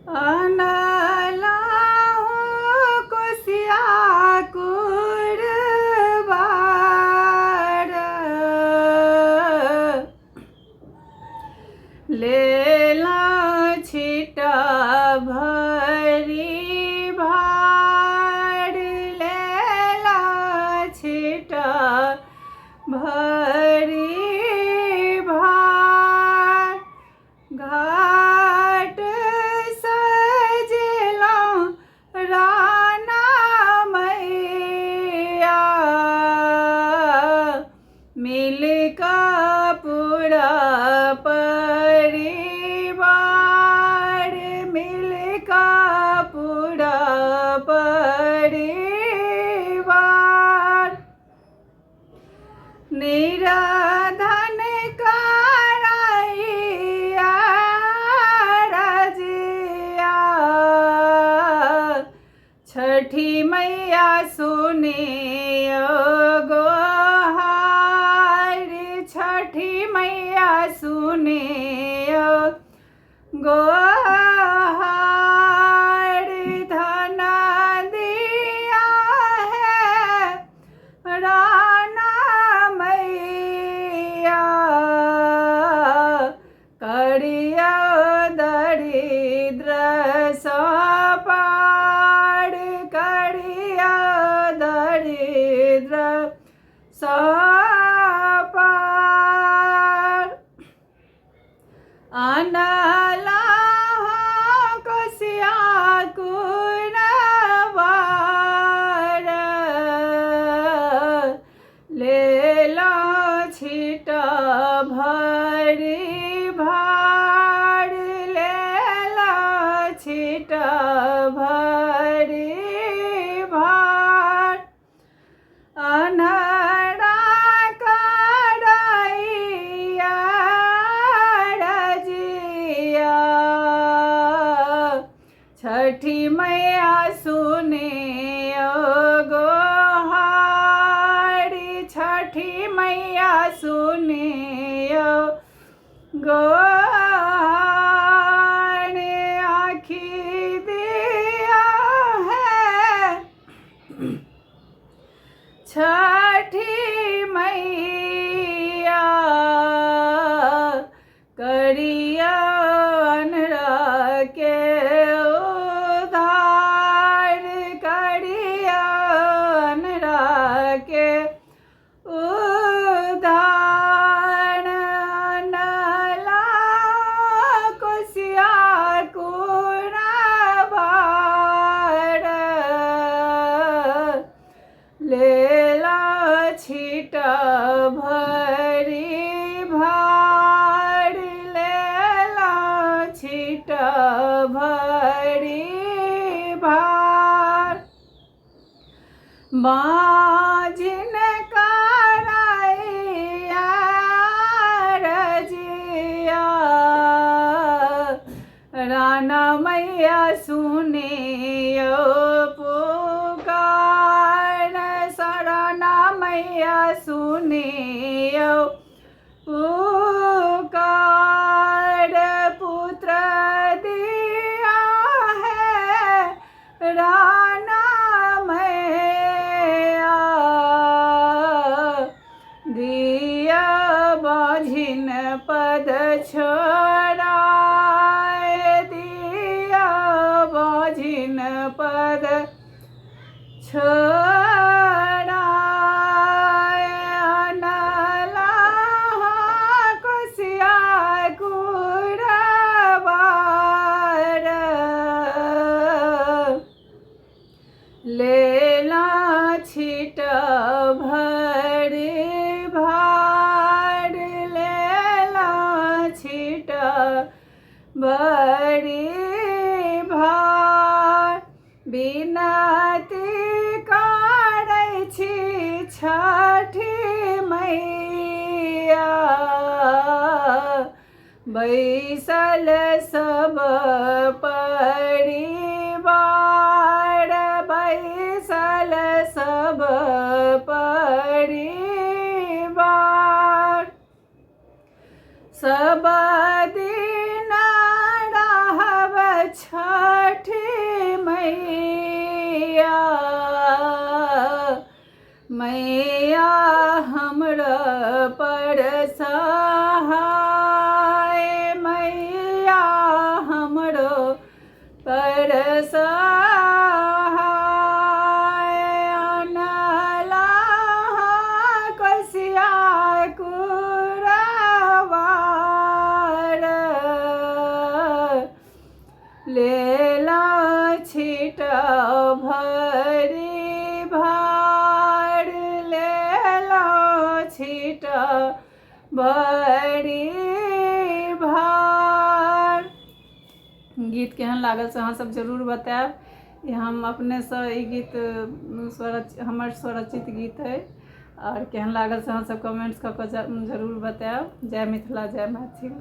अनलाहु कोसिया कुरबार लेला छिटा भरी भार लेला छिटा भरी भार घाट सजला राना मैया मिलका पूरा परिवार मिलका पूरा परिवार निराधन कराइया रजिया छठी मैया सुने गोहार छठी मैया सुने गोहार धन दिया है राना मैया करिया दरिद्र सपार करिया दरिद्र सपार अनलाहा कोसिया कुरबार लेला छिटा भरी भार लेला छिटा भरी भार अनहरा कराइया रजिया छठी मैया सुने गोहारी छठी मैया सुने गोहार आँखी दिया है छठी मैया करिया अनरा के उधार करिया अनरा के उधार अनला कोसिया कुरबार लेला छिटा भरी भार लेला छिटा भरी भार बाजिन कराइया रजिया राना मैया सुने पुकार सराना मैया सुने पुकार पुत्र दिया है राना मैया दिया बाझिन पद छोड़ाए दिया बाझिन पद छोड़ाए अनलाहा कोसिया कुरबार लेला छिटा भरी भार लेला छिटा भरी भार बिनती करै छी छठी मैया बैसल सब परिवार बैसल सब परिवार सब दिन रहब छ छठी मैया मैया हमरा पर सहाय मैया हमरो पर सहाय अनला कोसिया कुरवार लेला छिट भरी भार लेला छिट भरी भार। गीत केहन लागल से अहाँ सब जरूर बताएब। ये हम अपने से ई गीत हमर स्वरचित गीत है और केहन लागल से अहाँ सब कमेंट्स कऽ जरूर बताएब। जय मिथिला जय मैथिल।